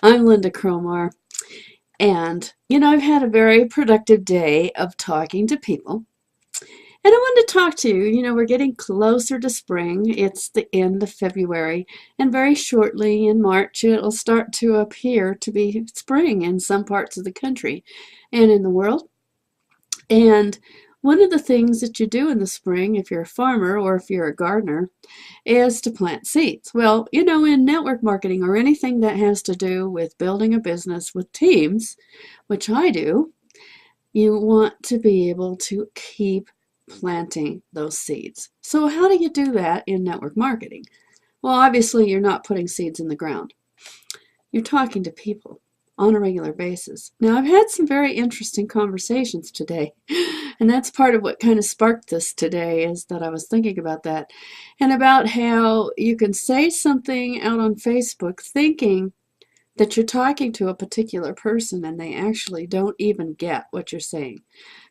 I'm Lynda Cromar, and I've had a very productive day of talking to people. And I wanted to talk to you. We're getting closer to spring. It's the end of February, and very shortly in March, it'll start to appear to be spring in some parts of the country and in the world. And one of the things that you do in the spring, if you're a farmer or if you're a gardener, is to plant seeds. Well, in network marketing or anything that has to do with building a business with teams, which I do, you want to be able to keep planting those seeds. So how do you do that in network marketing? Well, obviously you're not putting seeds in the ground. You're talking to people on a regular basis. Now, I've had some very interesting conversations today, and that's part of what kind of sparked this today, is that I was thinking about that and about how you can say something out on Facebook thinking that you're talking to a particular person, and they actually don't even get what you're saying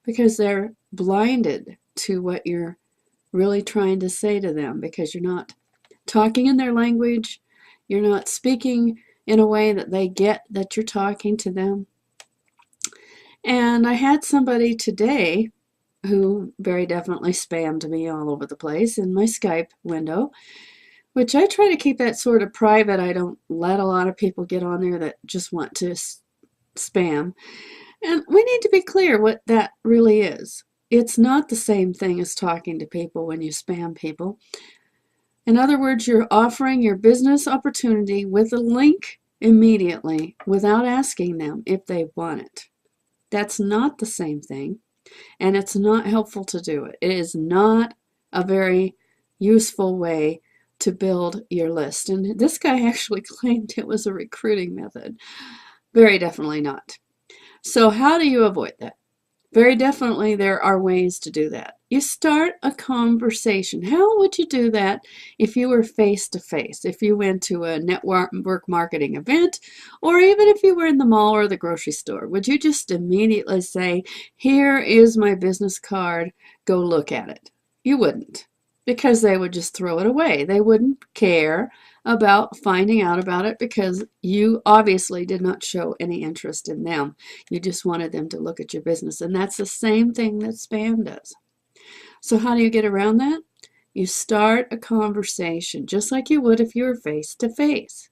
because they're blinded to what you're really trying to say to them, because you're not talking in their language, you're not speaking in a way that they get that you're talking to them. And I had somebody today who very definitely spammed me all over the place in my Skype window, which I try to keep that sort of private. I don't let a lot of people get on there that just want to spam. And we need to be clear what that really is. It's not the same thing as talking to people when you spam people. In other words, you're offering your business opportunity with a link immediately without asking them if they want it. That's not the same thing, and it's not helpful to do it. It is not a very useful way to build your list. And this guy actually claimed it was a recruiting method. Very definitely not. So how do you avoid that? Very definitely there are ways to do that. You start a conversation. How would you do that if you were face to face? If you went to a network marketing event, or even if you were in the mall or the grocery store, would you just immediately say, "Here is my business card, go look at it"? You wouldn't, because they would just throw it away. They wouldn't care about finding out about it because you obviously did not show any interest in them. You just wanted them to look at your business. And that's the same thing that spam does. So how do you get around that? You start a conversation just like you would if you were face to face.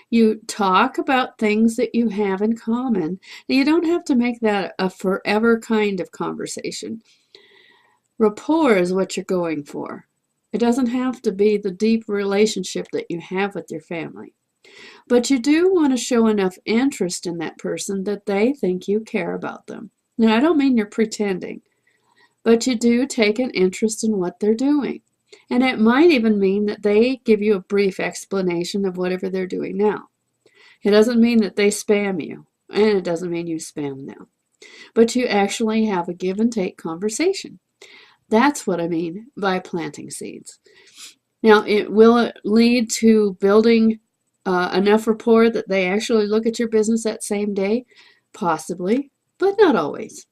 You talk about things that you have in common. Now, you don't have to make that a forever kind of conversation. Rapport is what you're going for. It doesn't have to be the deep relationship that you have with your family. But you do want to show enough interest in that person that they think you care about them. Now, I don't mean you're pretending, but you do take an interest in what they're doing. And it might even mean that they give you a brief explanation of whatever they're doing now. It doesn't mean that they spam you, and it doesn't mean you spam them. But you actually have a give and take conversation. That's what I mean by planting seeds. Now, will it lead to building enough rapport that they actually look at your business that same day? Possibly, but not always.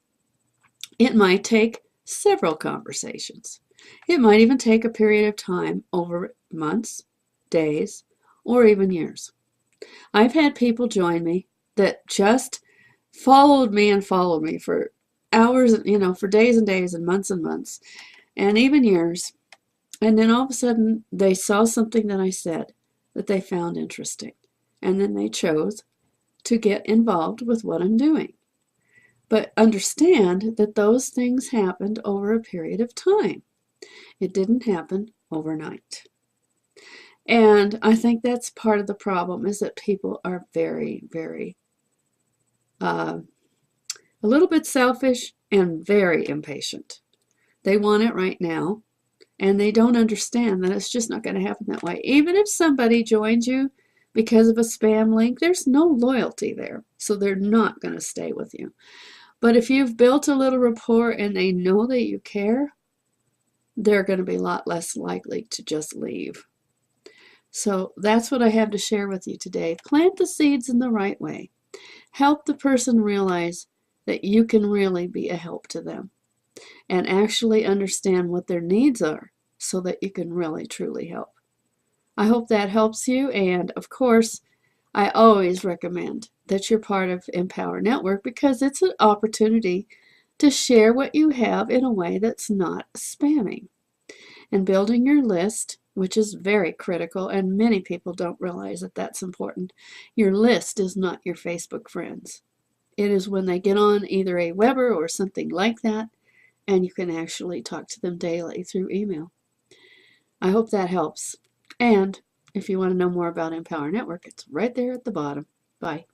It might take several conversations. It might even take a period of time over months, days, or even years. I've had people join me that just followed me and followed me for hours, for days and months, and even years. And then all of a sudden, they saw something that I said that they found interesting. And then they chose to get involved with what I'm doing. But understand that those things happened over a period of time. It didn't happen overnight. And I think that's part of the problem, is that people are very, very, a little bit selfish and very impatient. They want it right now. And they don't understand that it's just not going to happen that way. Even if somebody joins you because of a spam link, there's no loyalty there. So they're not going to stay with you. But if you've built a little rapport and they know that you care, they're going to be a lot less likely to just leave. So that's what I have to share with you today. Plant the seeds in the right way. Help the person realize that you can really be a help to them, and actually understand what their needs are so that you can really truly help. I hope that helps you, and of course, I always recommend that you're part of Empower Network because it's an opportunity to share what you have in a way that's not spamming. And building your list, which is very critical, and many people don't realize that that's important. Your list is not your Facebook friends. It is when they get on either a Weber or something like that, and you can actually talk to them daily through email. I hope that helps. And if you want to know more about Empower Network, it's right there at the bottom. Bye.